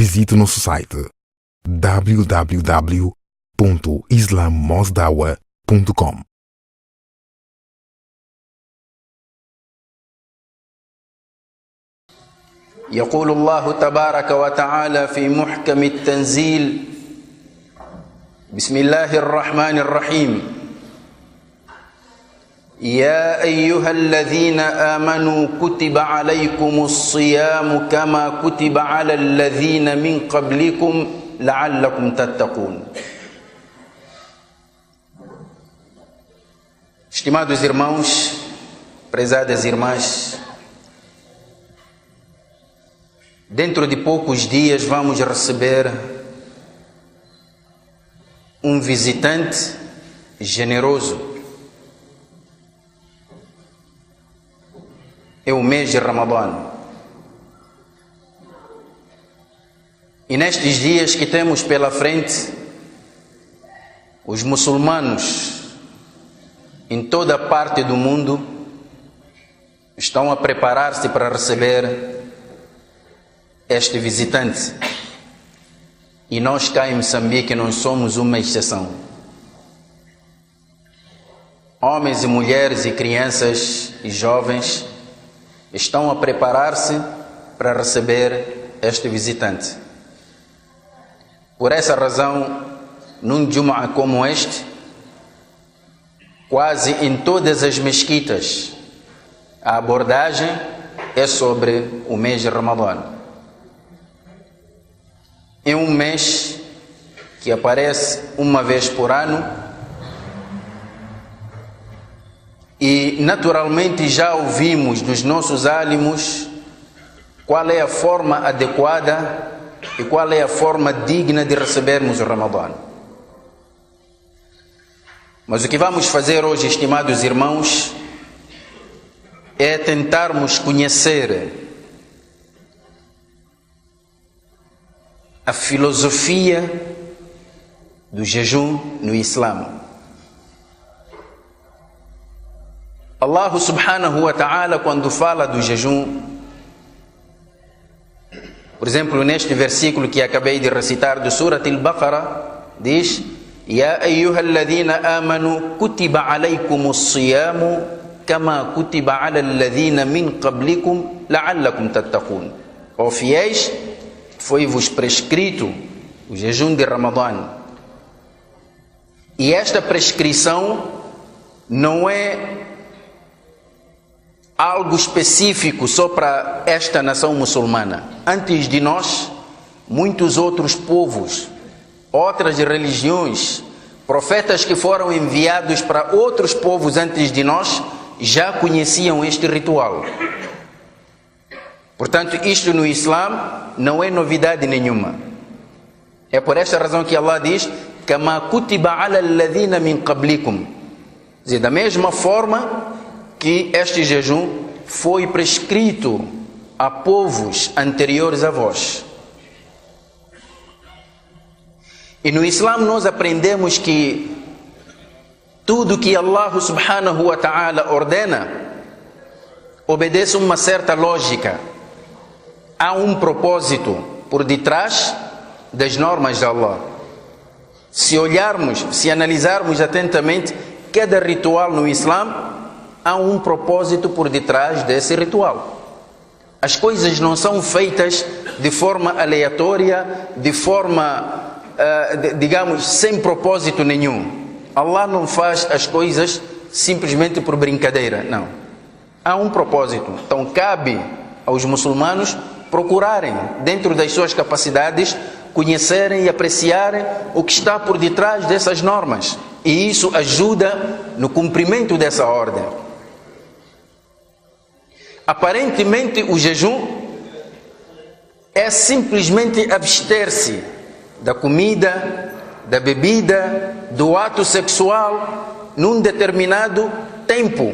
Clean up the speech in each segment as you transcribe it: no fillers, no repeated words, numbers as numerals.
visite nosso site www.islamosdawa.com. يقول الله تبارك وتعالى في محكم التنزيل: بسم الله الرحمن الرحيم. يا أيها الذين آمنوا كتب عليكم الصيام كما كتب على الذين من قبلكم لعلكم تتقون. Estimados irmãos, prezadas irmãs, dentro de poucos dias vamos receber um visitante generoso. É o mês de Ramadã. E nestes dias que temos pela frente, os muçulmanos em toda parte do mundo estão a preparar-se para receber este visitante. E nós cá em Moçambique não somos uma exceção. Homens e mulheres e crianças e jovens estão a preparar-se para receber este visitante. Por essa razão, num Jumu'ah como este, quase em todas as mesquitas, a abordagem é sobre o mês de Ramadã. É um mês que aparece uma vez por ano e naturalmente já ouvimos dos nossos álamos qual é a forma adequada e qual é a forma digna de recebermos o Ramadã. Mas o que vamos fazer hoje, estimados irmãos, é tentarmos conhecer a filosofia do jejum no Islã. Allah subhanahu wa ta'ala, quando fala do jejum, por exemplo, neste versículo que acabei de recitar do Surat al-Baqarah, diz: Ya ayyuhalladhina amanu kutiba alaykumus siyamu kama kutiba ala alladhina min qablikum la'allakum tattaqun. Ó fiéis, foi-vos prescrito o jejum de Ramadã. E esta prescrição não é algo específico só para esta nação muçulmana. Antes de nós, muitos outros povos, outras religiões, profetas que foram enviados para outros povos antes de nós, já conheciam este ritual. Portanto, isto no Islã não é novidade nenhuma. É por esta razão que Allah diz: Kama kutiba ala alladhina min qablikum. Da mesma forma que este jejum foi prescrito a povos anteriores a vós. E no Islã nós aprendemos que tudo que Allah subhanahu wa ta'ala ordena obedece uma certa lógica. Há um propósito por detrás das normas de Allah. Se olharmos, se analisarmos atentamente cada ritual no Islã, há um propósito por detrás desse ritual. As coisas não são feitas de forma aleatória, de forma, digamos, sem propósito nenhum. Allah não faz as coisas simplesmente por brincadeira, não. Há um propósito. Então cabe aos muçulmanos procurarem, dentro das suas capacidades, conhecerem e apreciarem o que está por detrás dessas normas. E isso ajuda no cumprimento dessa ordem. Aparentemente o jejum é simplesmente abster-se da comida, da bebida, do ato sexual num determinado tempo.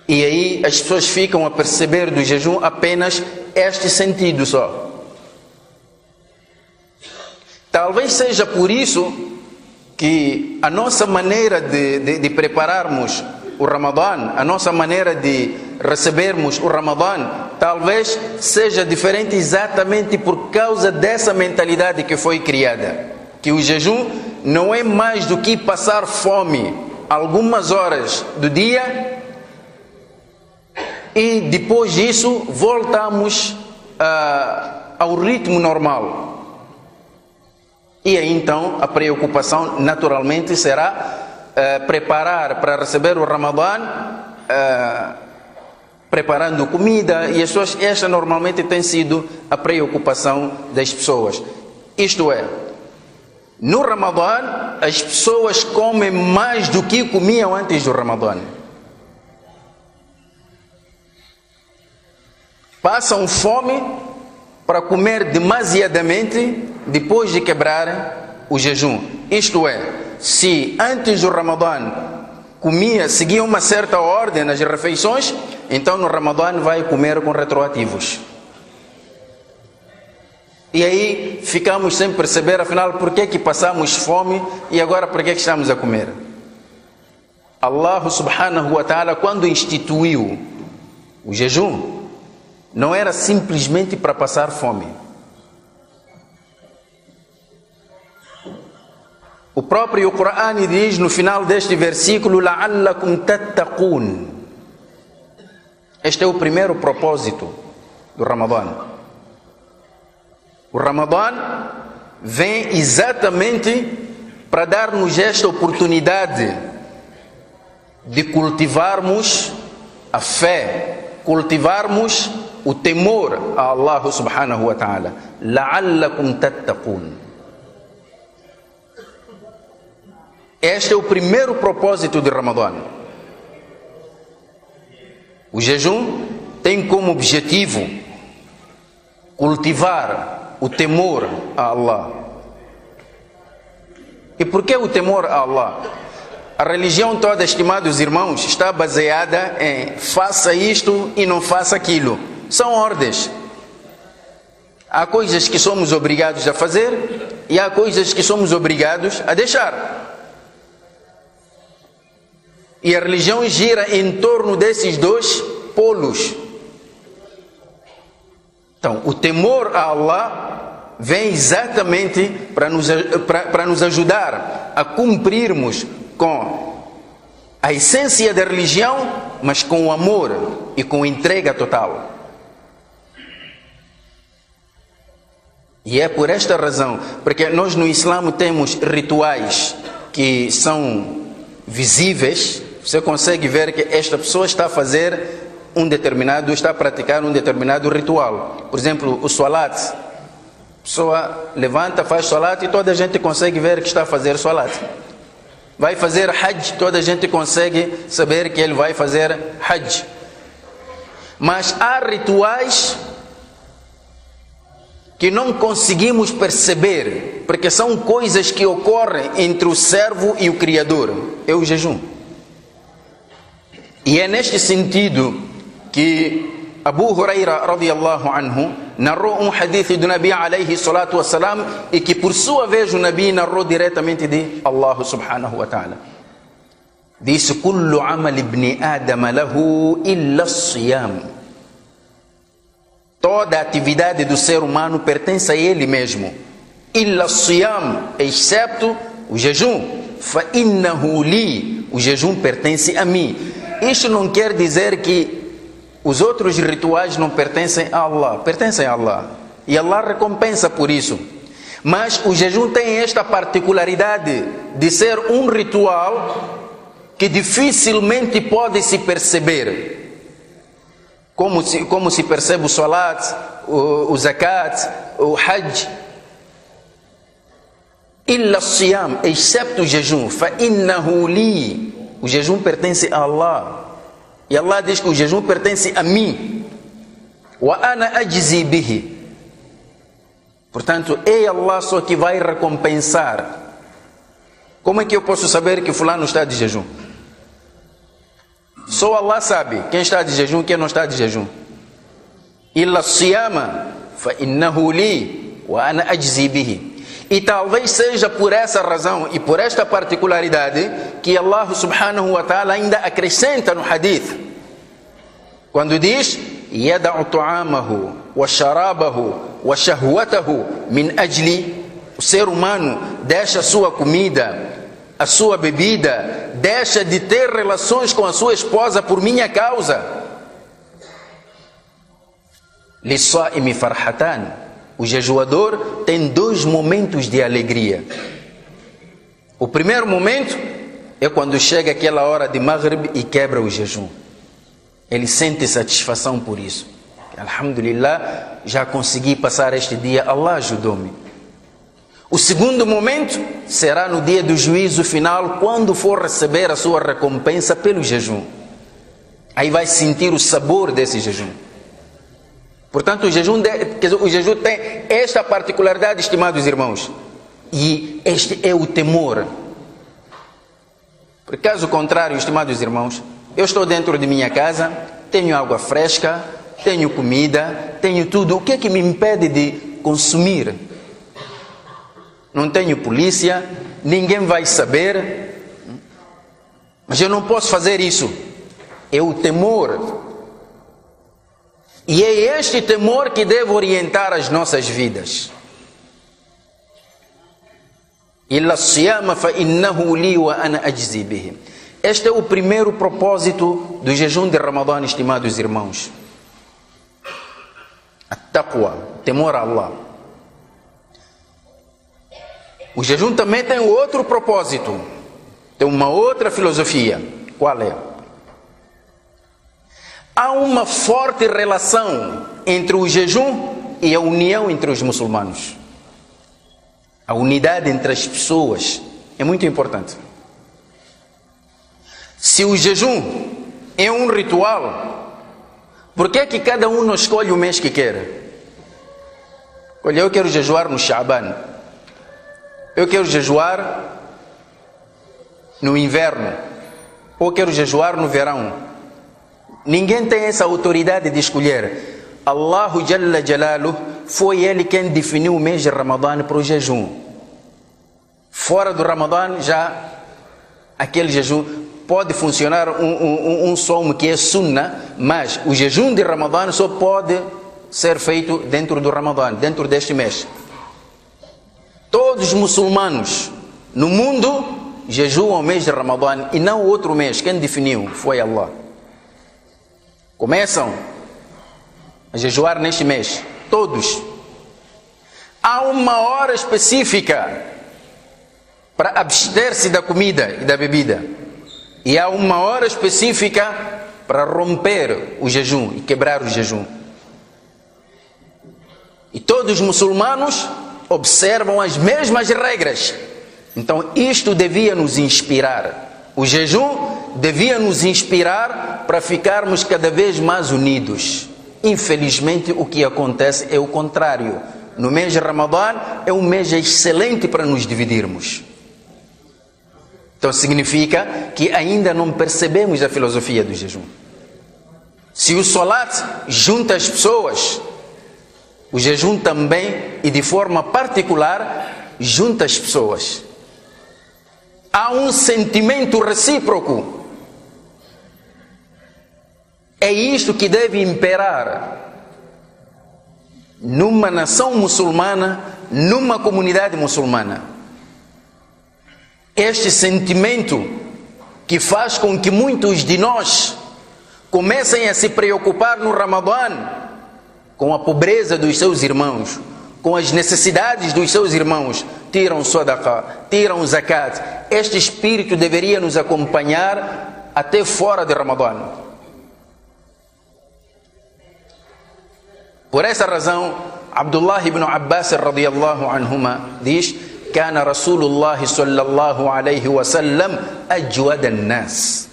E aí as pessoas ficam a perceber do jejum apenas este sentido só. Talvez seja por isso que a nossa maneira de prepararmos o Ramadã, a nossa maneira de recebermos o Ramadã, talvez seja diferente exatamente por causa dessa mentalidade que foi criada. Que o jejum não é mais do que passar fome algumas horas do dia e depois disso voltamos ao ritmo normal. E aí então a preocupação naturalmente será preparar para receber o Ramadã, preparando comida, e esta normalmente tem sido a preocupação das pessoas. Isto é, no Ramadã as pessoas comem mais do que comiam antes do Ramadã. Passam fome para comer demasiadamente depois de quebrar o jejum. Isto é, se antes do Ramadã seguia uma certa ordem nas refeições, então no Ramadã vai comer com retroativos. E aí ficamos sem perceber, afinal, por que passamos fome e agora por que estamos a comer. Allah subhanahu wa ta'ala, quando instituiu o jejum, não era simplesmente para passar fome. O próprio Corão diz no final deste versículo: la'allakum tattaqun. Este é o primeiro propósito do Ramadã. O Ramadã vem exatamente para dar-nos esta oportunidade de cultivarmos a fé, cultivarmos o temor a Allah subhanahu wa ta'ala. La'allakum tattaqun. Este é o primeiro propósito de Ramadã. O jejum tem como objetivo cultivar o temor a Allah. E por que o temor a Allah? A religião toda, estimados irmãos, está baseada em faça isto e não faça aquilo. São ordens. Há coisas que somos obrigados a fazer e há coisas que somos obrigados a deixar. E a religião gira em torno desses dois polos. Então, o temor a Allah vem exatamente para nos ajudar a cumprirmos com a essência da religião, mas com o amor e com entrega total. E é por esta razão, porque nós no Islã temos rituais que são visíveis. Você consegue ver que esta pessoa está a fazer está a praticar um determinado ritual. Por exemplo, o salat. A pessoa levanta, faz salat e toda a gente consegue ver que está a fazer salat. Vai fazer hajj, toda a gente consegue saber que ele vai fazer hajj. Mas há rituais que não conseguimos perceber, porque são coisas que ocorrem entre o servo e o Criador. É o jejum. E é neste sentido que Abu Huraira radiyallahu anhu narrou um hadith do Nabi alayhi salatu wassalam, e que por sua vez o Nabi narrou diretamente de Allah subhanahu wa ta'ala. Disse: kullu amal ibn Adam lahu illa as-siyam. Toda a atividade do ser humano pertence a ele mesmo. Illa as-siyam, excepto o jejum. Fa innahu li, o jejum pertence a mim. Isto não quer dizer que os outros rituais não pertencem a Allah. Pertencem a Allah. E Allah recompensa por isso. Mas o jejum tem esta particularidade de ser um ritual que dificilmente pode se perceber. Como se percebe o salat, o zakat, o hajj. Illa siyam, excepto o jejum. Fa innahu li. O jejum pertence a Allah. E Allah diz que o jejum pertence a mim. Wa ana ajzi bihi. Portanto, é Allah só que vai recompensar. Como é que eu posso saber que fulano está de jejum? Só Allah sabe quem está de jejum e quem não está de jejum. Illa siyama fa innahu li wa ana ajzi bihi. E talvez seja por essa razão e por esta particularidade que Allah subhanahu wa ta'ala ainda acrescenta no hadith: Quando diz yada'u ta'amahu wa sharabahu wa shahwatahu min ajli, o ser humano deixa a sua comida, a sua bebida, deixa de ter relações com a sua esposa por minha causa. Lis-sa'imi farhatan, o jejuador tem 2 momentos de alegria. O primeiro momento é quando chega aquela hora de Maghrib e quebra o jejum. Ele sente satisfação por isso. Alhamdulillah, já consegui passar este dia, Allah ajudou-me. O segundo momento será no dia do juízo final, quando for receber a sua recompensa pelo jejum. Aí vai sentir o sabor desse jejum. Portanto, o jejum tem esta particularidade, estimados irmãos. E este é o temor. Por caso contrário, estimados irmãos, eu estou dentro de minha casa, tenho água fresca, tenho comida, tenho tudo. O que é que me impede de consumir? Não tenho polícia, ninguém vai saber, mas eu não posso fazer isso. É o temor. E é este temor que deve orientar as nossas vidas. Illa siyama fa innahu li wa ana ajzi bihi. Este é o primeiro propósito do jejum de Ramadã, estimados irmãos. At-taqwa, temor a Allah. O jejum também tem outro propósito, tem uma outra filosofia. Qual é? Há uma forte relação entre o jejum e a união entre os muçulmanos. A unidade entre as pessoas é muito importante. Se o jejum é um ritual, por que é que cada um não escolhe o mês que quer? Olha, eu quero jejuar no Sha'ban. Eu quero jejuar no inverno. Ou quero jejuar no verão. Ninguém tem essa autoridade de escolher. Allahu Jalla Jalaluh, foi Ele quem definiu o mês de Ramadã para o jejum. Fora do Ramadã, já aquele jejum pode funcionar um som que é sunnah, mas o jejum de Ramadã só pode ser feito dentro do Ramadã, dentro deste mês. Todos os muçulmanos no mundo jejuam o mês de Ramadã e não outro mês. Quem definiu foi Allah. Começam a jejuar neste mês, todos. Há uma hora específica para abster-se da comida e da bebida. E há uma hora específica para romper o jejum e quebrar o jejum. E todos os muçulmanos observam as mesmas regras. Então isto devia nos inspirar. O jejum devia nos inspirar para ficarmos cada vez mais unidos. Infelizmente o que acontece é o contrário. No mês de Ramadã é um mês excelente para nos dividirmos. Então significa que ainda não percebemos a filosofia do jejum. Se o salat junta as pessoas, o jejum também, e de forma particular, junta as pessoas. Há um sentimento recíproco. É isto que deve imperar numa nação muçulmana, numa comunidade muçulmana. Este sentimento que faz com que muitos de nós comecem a se preocupar no Ramadã com a pobreza dos seus irmãos, com as necessidades dos seus irmãos, tiram sadaqah, tiram zakat. Este espírito deveria nos acompanhar até fora de Ramadã. Por essa razão, Abdullah ibn Abbas radiyallahu anhuma diz: "Kana Rasulullah sallallahu alayhi wa sallam ajwad an-nas."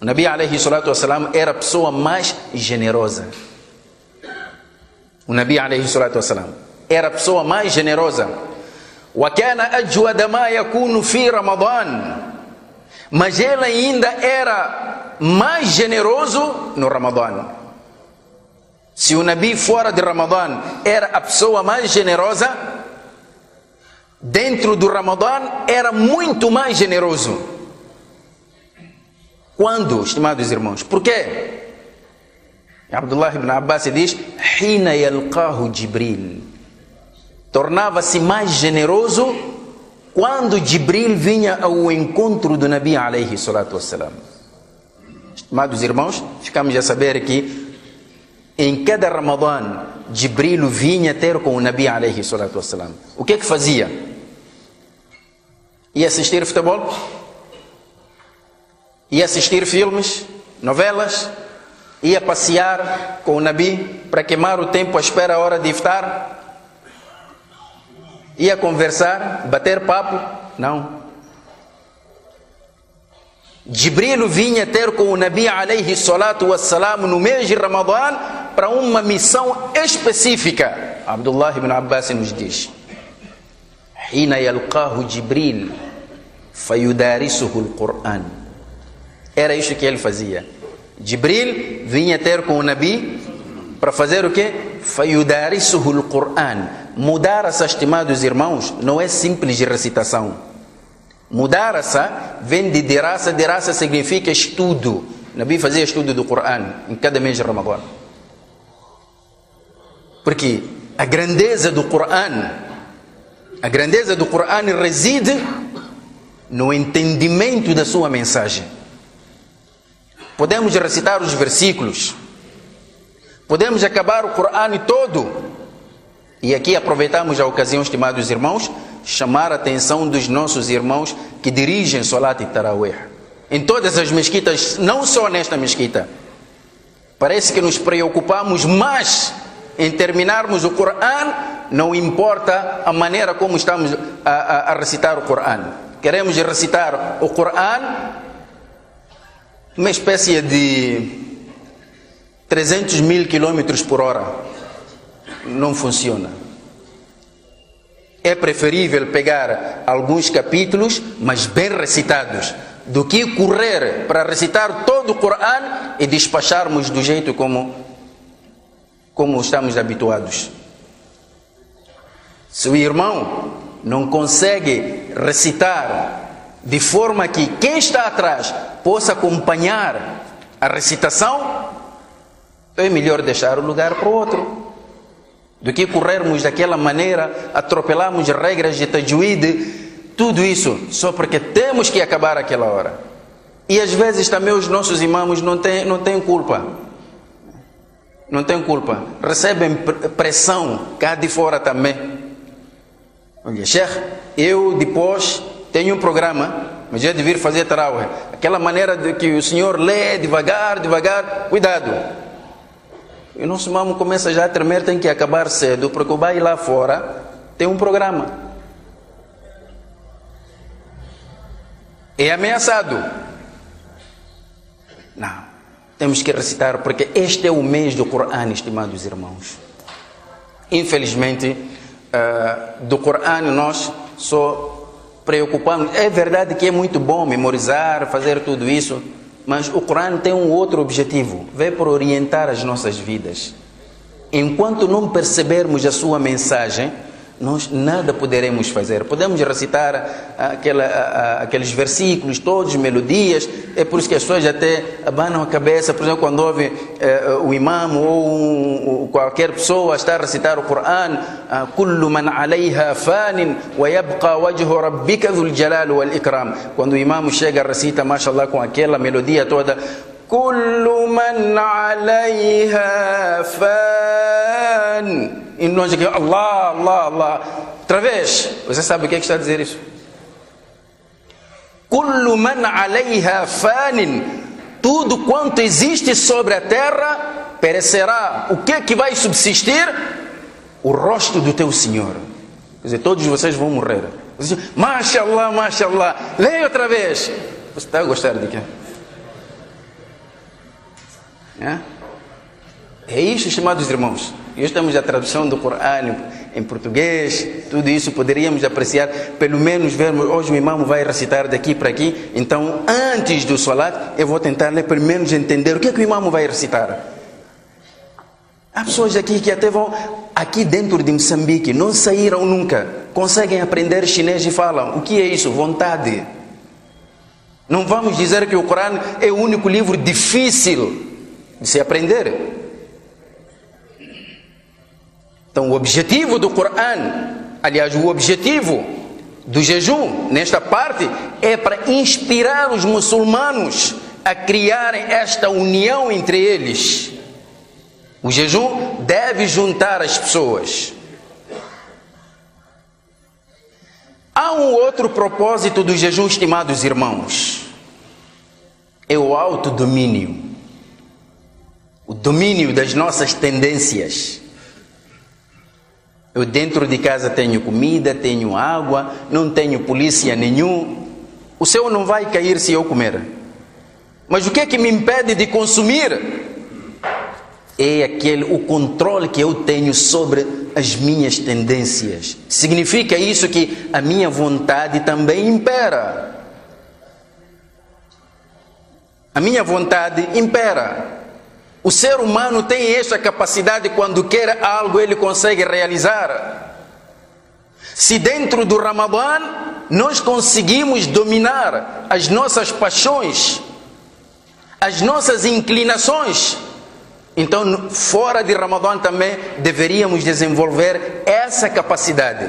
O Nabi alayhi salatu wasalam era a pessoa mais generosa. O Nabi alayhi salatu wasalam era a pessoa mais generosa. Wa kana ajwad ma yakunu fi Ramadan. Mas ele ainda era mais generoso no Ramadã. Se o Nabi fora de Ramadã era a pessoa mais generosa, dentro do Ramadã era muito mais generoso. Quando, estimados irmãos? Por quê? Abdullah ibn Abbas diz: Hina yalqahu Jibril. Tornava-se mais generoso quando Jibril vinha ao encontro do Nabi alayhi salatu wassalam. Estimados irmãos, ficamos a saber que em cada Ramadã Jibril vinha ter com o Nabi alayhi salatu wassalam. O que é que fazia? Ia assistir futebol? Ia assistir filmes, novelas? Ia passear com o Nabi para queimar o tempo à espera a hora de iftar? Ia conversar, bater papo? Não. Jibril vinha ter com o Nabi alayhi salatu wassalam no mês de Ramadã para uma missão específica. Abdullah ibn Abbas nos diz: Hina yalqahu Jibril fayudarisuhu al-Qur'an. Era isso que ele fazia. Jibril vinha ter com o Nabi para fazer o quê? Fayudarisuhu al-Qur'an. Mudarasa, estimados irmãos, não é simples de recitação. Mudarasa vem de dirasa. Dirasa significa estudo. O Nabi fazia estudo do Qur'an em cada mês de Ramadã. Porque a grandeza do Qur'an reside no entendimento da sua mensagem. Podemos recitar os versículos, podemos acabar o Qur'an todo, e aqui aproveitamos a ocasião, estimados irmãos, chamar a atenção dos nossos irmãos que dirigem Salat e Tarawih em todas as mesquitas, não só nesta mesquita. Parece que nos preocupamos mais em terminarmos o Qur'an, não importa a maneira como estamos a recitar o Qur'an. Queremos recitar o Qur'an uma espécie de 300 mil quilômetros por hora. Não funciona. É preferível pegar alguns capítulos, mas bem recitados, do que correr para recitar todo o Qur'an e despacharmos do jeito como estamos habituados. Se o irmão não consegue recitar de forma que quem está atrás possa acompanhar a recitação, é melhor deixar o lugar para o outro, do que corrermos daquela maneira, atropelarmos regras de tajwid, tudo isso só porque temos que acabar aquela hora. E às vezes também os nossos imãos não têm culpa. Não têm culpa. Recebem pressão cá de fora também. Olha, Sheikh, eu depois tenho um programa, mas eu devia fazer tarawih. Aquela maneira de que o senhor lê devagar, cuidado. E o nosso imam começa já a tremer, tem que acabar cedo, porque o bai lá fora tem um programa. É ameaçado. Não. Temos que recitar, porque este é o mês do Qur'an, estimados irmãos. Infelizmente, do Qur'an nós só preocupamos. É verdade que é muito bom memorizar, fazer tudo isso, mas o Qur'an tem um outro objetivo, veio para orientar as nossas vidas. Enquanto não percebermos a sua mensagem, nós nada poderemos fazer. Podemos recitar aqueles versículos, todos melodias, é por isso que as pessoas até abanam a cabeça, por exemplo, quando ouve o imam ou qualquer pessoa está a recitar o Qur'an, kullu man alayha fanin wa yabqa wajhu rabbika dhul jalal wal ikram. Quando o imam chega a recita, mashallah, com aquela melodia toda, kullu man alayha fan. E nós aqui, Allah, Allah, Allah. Outra vez, você sabe o que é que está a dizer isso? Kullu man alayha fanin. Tudo quanto existe sobre a terra perecerá. O que é que vai subsistir? O rosto do teu Senhor. Quer dizer, todos vocês vão morrer. Você diz, mashallah, mashallah. Leia outra vez. Você está a gostar de quê? É isso, estimados irmãos. E estamos a tradução do Qur'an em português, tudo isso poderíamos apreciar, pelo menos vermos, hoje o imam vai recitar daqui para aqui, então antes do salat eu vou tentar ler, pelo menos entender o que é que o imam vai recitar. Há pessoas aqui que até vão, aqui dentro de Moçambique, não saíram nunca, conseguem aprender chinês e falam. O que é isso? Vontade. Não vamos dizer que o Qur'an é o único livro difícil de se aprender. Então o objetivo do Corão, aliás, o objetivo do jejum, nesta parte, é para inspirar os muçulmanos a criarem esta união entre eles. O jejum deve juntar as pessoas. Há um outro propósito do jejum, estimados irmãos. É o autodomínio. O domínio das nossas tendências. Eu dentro de casa tenho comida, tenho água, não tenho polícia nenhum. O céu não vai cair se eu comer. Mas o que é que me impede de consumir? É o controle que eu tenho sobre as minhas tendências. Significa isso que a minha vontade também impera. A minha vontade impera. O ser humano tem esta capacidade, quando quer algo, ele consegue realizar. Se dentro do Ramadã nós conseguimos dominar as nossas paixões, as nossas inclinações, então fora de Ramadã também deveríamos desenvolver essa capacidade.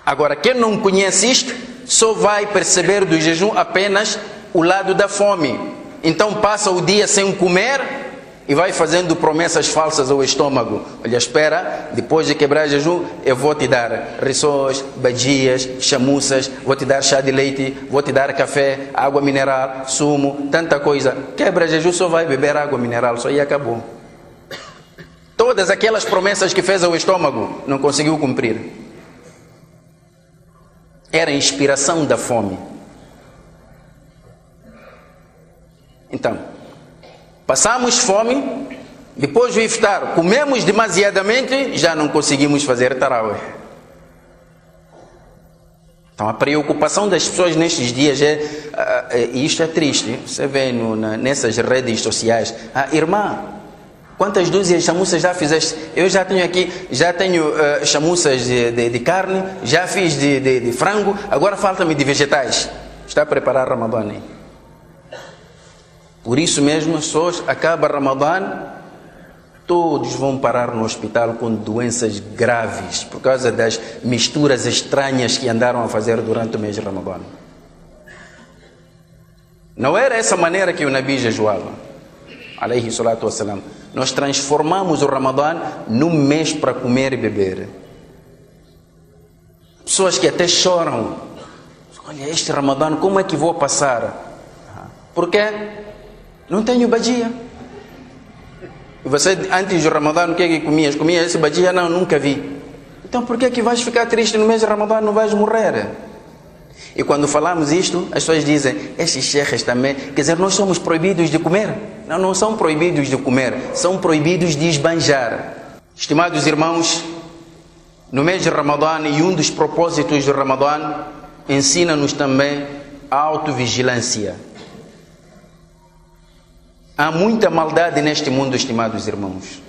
Agora, quem não conhece isto, só vai perceber do jejum apenas o lado da fome. Então passa o dia sem comer e vai fazendo promessas falsas ao estômago. Olha, espera, depois de quebrar jejum, eu vou te dar rissóis, badias, chamuças, vou te dar chá de leite, vou te dar café, água mineral, sumo, tanta coisa. Quebra jejum, só vai beber água mineral, só aí acabou. Todas aquelas promessas que fez ao estômago, não conseguiu cumprir. Era a inspiração da fome. Então, passamos fome, depois do iftar, comemos demasiadamente, já não conseguimos fazer tarawih. Então, a preocupação das pessoas nestes dias e isto é triste, você vê nessas redes sociais, irmã, quantas dúzias de chamuças já fizeste? Eu já tenho aqui, chamuças de carne, já fiz de frango, agora falta-me de vegetais. Está a preparar Ramadã? Por isso mesmo, só acaba Ramadã, todos vão parar no hospital com doenças graves, por causa das misturas estranhas que andaram a fazer durante o mês de Ramadã. Não era essa maneira que o Nabi jejuava, alayhi salatu wassalam. Nós transformamos o Ramadã num mês para comer e beber. Pessoas que até choram. Olha, este Ramadã, como é que vou passar? Por quê? Não tenho badia. E você, antes do Ramadã, o que é que comias? Comia esse badia? Não, nunca vi. Então por que é que vais ficar triste no mês de Ramadã? Não vais morrer. E quando falamos isto, as pessoas dizem, estes sheikhs também, quer dizer, nós somos proibidos de comer. Não, não são proibidos de comer, são proibidos de esbanjar. Estimados irmãos, no mês de Ramadã, e um dos propósitos do Ramadã, ensina-nos também a autovigilância. Há muita maldade neste mundo, estimados irmãos.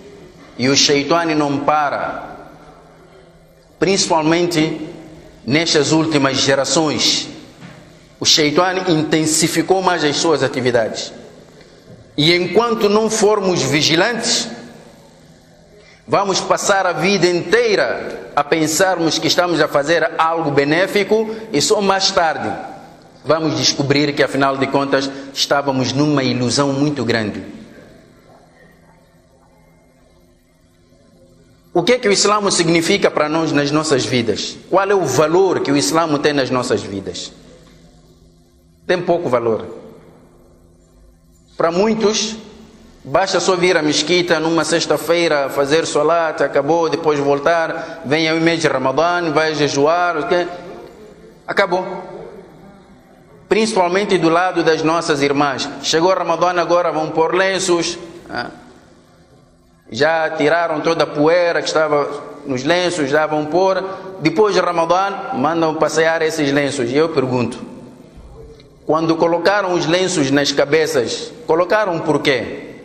E o Shaitã não para. Principalmente nestas últimas gerações. O Shaitã intensificou mais as suas atividades. E enquanto não formos vigilantes, vamos passar a vida inteira a pensarmos que estamos a fazer algo benéfico e só mais tarde vamos descobrir que, afinal de contas, estávamos numa ilusão muito grande. O que é que o Islã significa para nós nas nossas vidas? Qual é o valor que o Islã tem nas nossas vidas? Tem pouco valor. Para muitos, basta só vir à mesquita numa sexta-feira, fazer salat, acabou, depois voltar, vem ao mês de Ramadã, vai jejuar, okay? Acabou. Principalmente do lado das nossas irmãs. Chegou Ramadã, agora vão pôr lenços. Já tiraram toda a poeira que estava nos lenços, já vão pôr. Depois de Ramadã, mandam passear esses lenços. E eu pergunto, quando colocaram os lenços nas cabeças, colocaram por quê?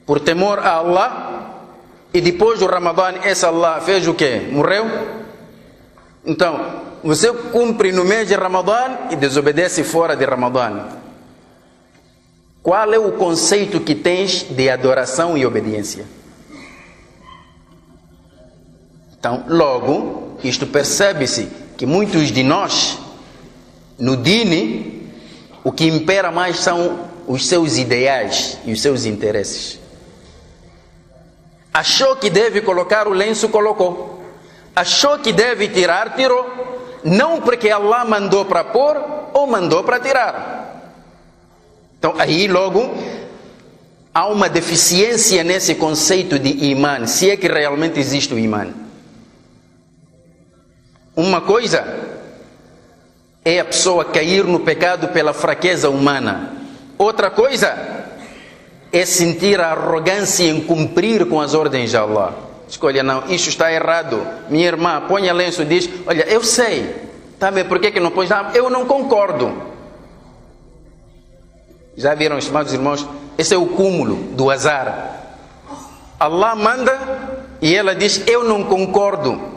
Por temor a Allah? E depois do Ramadã, esse Allah fez o quê? Morreu? Então, você cumpre no mês de Ramadã e desobedece fora de Ramadã. Qual é o conceito que tens de adoração e obediência? Então, logo, isto percebe-se que muitos de nós, no dini, o que impera mais são os seus ideais e os seus interesses. Achou que deve colocar o lenço, colocou. Achou que deve tirar, tirou. Não porque Allah mandou para pôr ou mandou para tirar. Então aí logo há uma deficiência nesse conceito de imã, se é que realmente existe o imã. Uma coisa é a pessoa cair no pecado pela fraqueza humana. Outra coisa é sentir a arrogância em cumprir com as ordens de Allah. Escolha, não, isto está errado. Minha irmã, ponha lenço, diz, olha, eu sei. Tá bem, por que não põe? Eu não concordo. Já viram, estimados irmãos? Esse é o cúmulo do azar. Allah manda e ela diz, eu não concordo.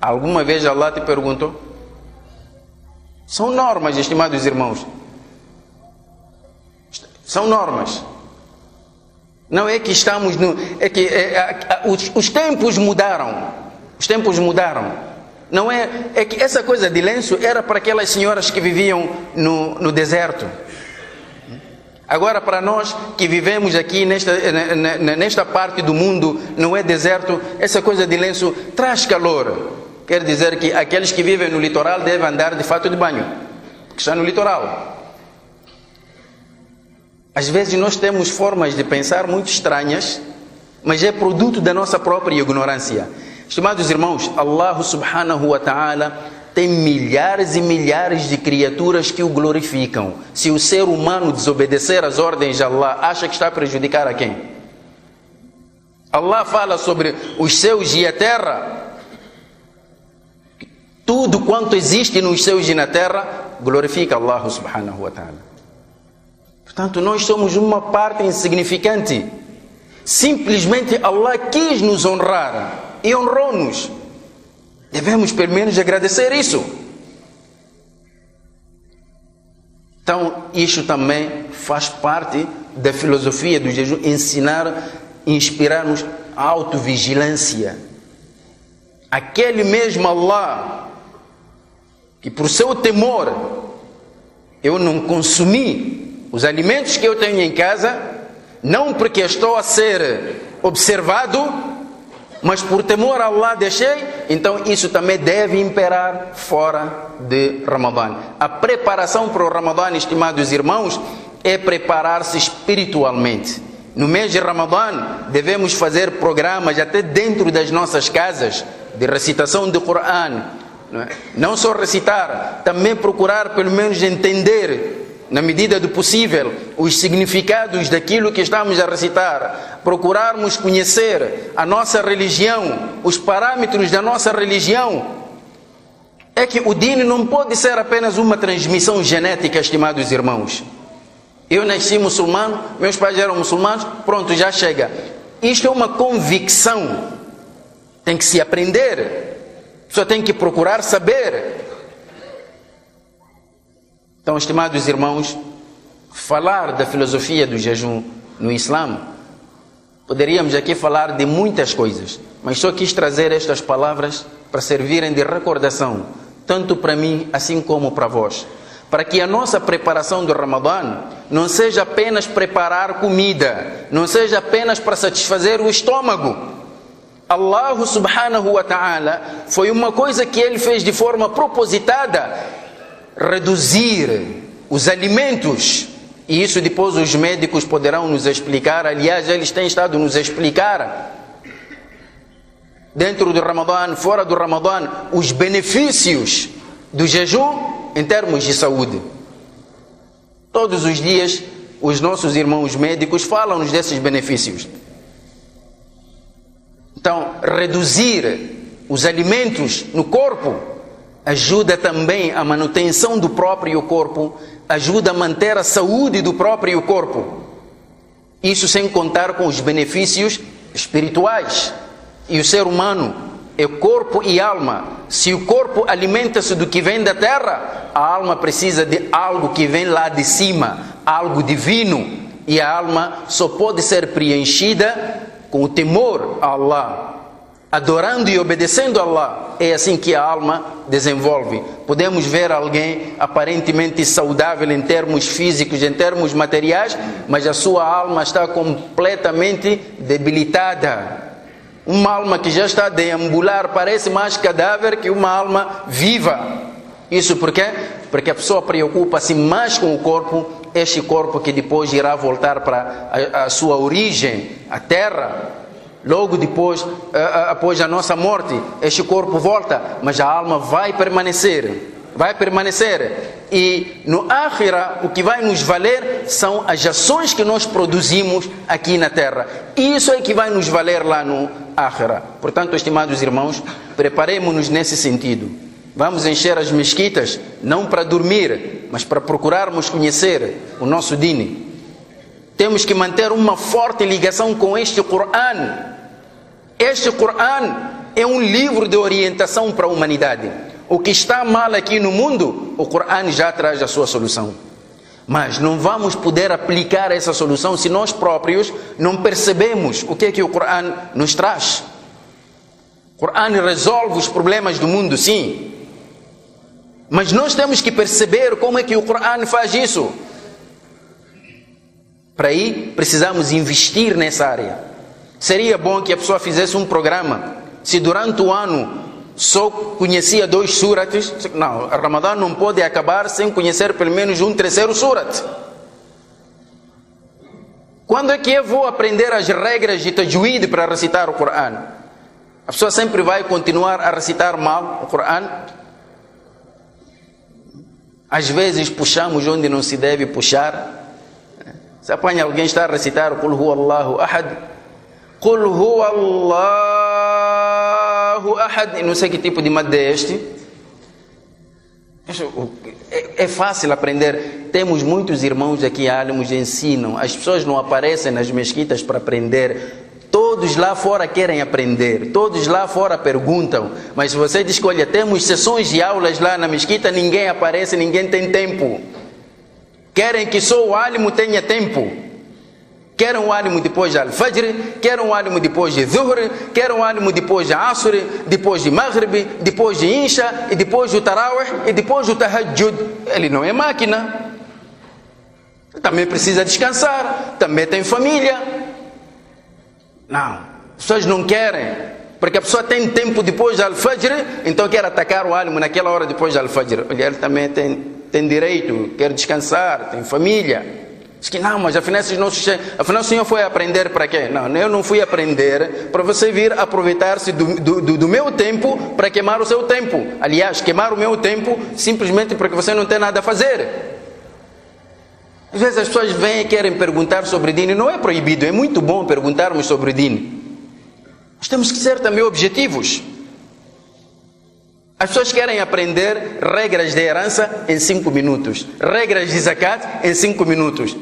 Alguma vez Allah te perguntou? São normas, estimados irmãos. São normas. Não é que estamos no... os tempos mudaram. Os tempos mudaram. Não é que essa coisa de lenço era para aquelas senhoras que viviam no deserto. Agora para nós que vivemos aqui nesta parte do mundo, não é deserto, essa coisa de lenço traz calor. Quer dizer que aqueles que vivem no litoral devem andar de fato de banho, porque estão no litoral. Às vezes nós temos formas de pensar muito estranhas, mas é produto da nossa própria ignorância. Estimados irmãos, Allah subhanahu wa ta'ala tem milhares e milhares de criaturas que o glorificam. Se o ser humano desobedecer às ordens de Allah, acha que está a prejudicar a quem? Allah fala sobre os céus e a terra. Tudo quanto existe nos céus e na terra glorifica Allah subhanahu wa ta'ala. Portanto, nós somos uma parte insignificante. Simplesmente Allah quis nos honrar e honrou-nos. Devemos pelo menos agradecer isso. Então, isto também faz parte da filosofia do jejum, ensinar, inspirar-nos a autovigilância. Aquele mesmo Allah que por seu temor eu não consumi os alimentos que eu tenho em casa, não porque estou a ser observado, mas por temor a Allah deixei, então isso também deve imperar fora de Ramadã. A preparação para o Ramadã, estimados irmãos, é preparar-se espiritualmente. No mês de Ramadã devemos fazer programas até dentro das nossas casas de recitação do Coran. Não só recitar, também procurar pelo menos entender, na medida do possível, os significados daquilo que estamos a recitar. Procurarmos conhecer a nossa religião, os parâmetros da nossa religião. É que o dini não pode ser apenas uma transmissão genética, estimados irmãos. Eu nasci muçulmano, meus pais eram muçulmanos, pronto, já chega. Isto é uma convicção. Tem que se aprender. Só tem que procurar saber. Então, estimados irmãos, falar da filosofia do jejum no Islã, poderíamos aqui falar de muitas coisas, mas só quis trazer estas palavras para servirem de recordação, tanto para mim assim como para vós, para que a nossa preparação do Ramadã não seja apenas preparar comida, não seja apenas para satisfazer o estômago. Allah subhanahu wa ta'ala foi uma coisa que Ele fez de forma propositada, reduzir os alimentos, e isso depois os médicos poderão nos explicar. Aliás, eles têm estado nos explicar dentro do Ramadã, fora do Ramadã, os benefícios do jejum em termos de saúde. Todos os dias os nossos irmãos médicos falam-nos desses benefícios. Então, reduzir os alimentos no corpo ajuda também a manutenção do próprio corpo, ajuda a manter a saúde do próprio corpo. Isso sem contar com os benefícios espirituais. E o ser humano é corpo e alma. Se o corpo alimenta-se do que vem da terra, a alma precisa de algo que vem lá de cima, algo divino. E a alma só pode ser preenchida com o temor a Allah. adorando e obedecendo a Allah, é assim que a alma desenvolve. Podemos ver alguém aparentemente saudável em termos físicos, em termos materiais, mas a sua alma está completamente debilitada. Uma alma que já está a deambular parece mais cadáver que uma alma viva. Isso por quê? Porque a pessoa preocupa-se mais com o corpo, este corpo que depois irá voltar para a sua origem, a terra. Logo depois, após a nossa morte, este corpo volta, mas a alma vai permanecer. Vai permanecer. E no Akhira, o que vai nos valer são as ações que nós produzimos aqui na terra. Isso é que vai nos valer lá no Akhira. Portanto, estimados irmãos, preparemos-nos nesse sentido. Vamos encher as mesquitas, não para dormir, mas para procurarmos conhecer o nosso Dini. Temos que manter uma forte ligação com este Coran. Este Coran é um livro de orientação para a humanidade. O que está mal aqui no mundo, o Coran já traz a sua solução. Mas não vamos poder aplicar essa solução se nós próprios não percebemos o que o Coran nos traz. O Coran resolve os problemas do mundo, sim. Mas nós temos que perceber como é que o Coran faz isso. Para aí, precisamos investir nessa área. Seria bom que a pessoa fizesse um programa. Se durante o ano só conhecia 2 surates, não, a Ramadã não pode acabar sem conhecer pelo menos um 3º surat. Quando é que eu vou aprender as regras de tajwid para recitar o Coran? A pessoa sempre vai continuar a recitar mal o Coran. Às vezes puxamos onde não se deve puxar. Se apanha alguém está a recitar Qul huwa Allahu ahad, Qul huwa Allahu ahad, não sei que tipo de mad é este. É fácil aprender. Temos muitos irmãos aqui, álamos, ensinam. As pessoas não aparecem nas mesquitas para aprender. Todos lá fora querem aprender, todos lá fora perguntam, mas se você diz que, olha, temos sessões de aulas lá na mesquita, ninguém aparece, ninguém tem tempo. Querem que só o álimo tenha tempo. Querem o álimo depois de Al-Fajr, querem o álimo depois de Zuhr, querem o álimo depois de Asr, depois de Maghrib, depois de Isha, e depois do Tarawih, e depois do Tahajjud. Ele não é máquina. Também precisa descansar, também tem família. Não, as pessoas não querem, porque a pessoa tem tempo depois de Al-Fajr, então quer atacar o álimo naquela hora depois de Al-Fajr. Olha, ele também tem direito, quer descansar, tem família. Diz que não, mas afinal o senhor foi aprender para quê? Não, eu não fui aprender para você vir aproveitar-se do meu tempo para queimar o seu tempo. Aliás, queimar o meu tempo simplesmente porque você não tem nada a fazer. Às vezes as pessoas vêm e querem perguntar sobre Dini. Não é proibido, é muito bom perguntarmos sobre Dini. Mas temos que ser também objetivos. As pessoas querem aprender regras de herança em 5 minutos, regras de zakat em 5 minutos.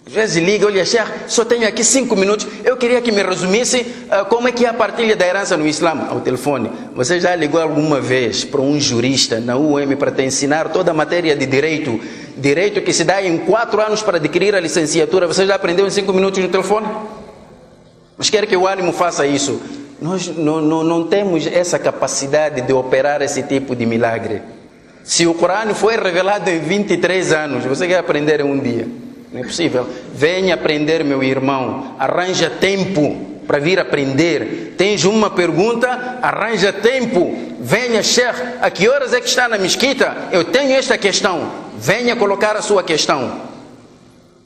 Às vezes liga, olha, Sheikh, só tenho aqui 5 minutos, eu queria que me resumisse como é que é a partilha da herança no Islã. Ao telefone, você já ligou alguma vez para um jurista na UEM para te ensinar toda a matéria de direito, direito que se dá em 4 anos para adquirir a licenciatura, você já aprendeu em 5 minutos no telefone? Mas quer que o álimo faça isso? Nós não temos essa capacidade de operar esse tipo de milagre. Se o Corão foi revelado em 23 anos, você quer aprender em um dia? Não é possível. Venha aprender, meu irmão. Arranja tempo para vir aprender. Tens uma pergunta? Arranja tempo. Venha, Sheikh, a que horas é que está na mesquita? Eu tenho esta questão. Venha colocar a sua questão.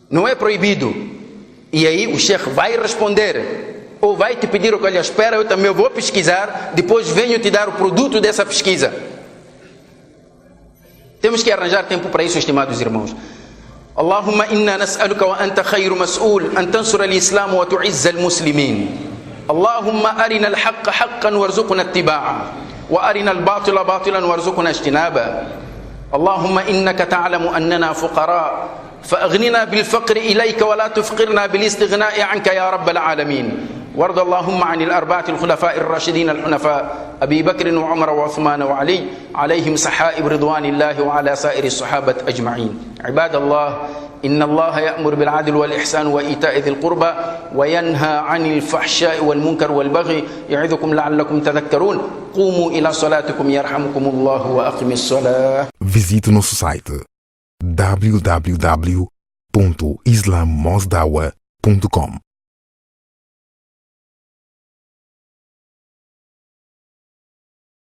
Não é proibido. E aí o Sheikh vai responder. Ou vai te pedir, olha, espera, eu também vou pesquisar, depois venho te dar o produto dessa pesquisa. Temos que arranjar tempo para isso, estimados irmãos. اللهم إنا نسألك وأنت خير مسؤول أن تنصر الإسلام وتعز المسلمين. اللهم أرنا الحق حقا وارزقنا اتباعه وأرنا الباطل باطلا وارزقنا اجتنابه. اللهم إنك تعلم أننا فقراء فأغننا بالفقر إليك ولا تفقرنا بالاستغناء عنك يا رب العالمين. وارض اللهم عن الأربعة الخلفاء الراشدين الحنفاء أبي بكر وعمر وعثمان وعلي عليهم سحائب رضوان الله وعلى سائر الصحابة أجمعين. عباد الله، إن الله يأمر بالعدل والإحسان وإيتاء ذي القربى وينهى عن الفحشاء والمنكر والبغي يعظكم لعلكم تذكرون. قوموا إلى صلاتكم يرحمكم الله وأقم الصلاة. Visite nosso site www.islamosdawa.com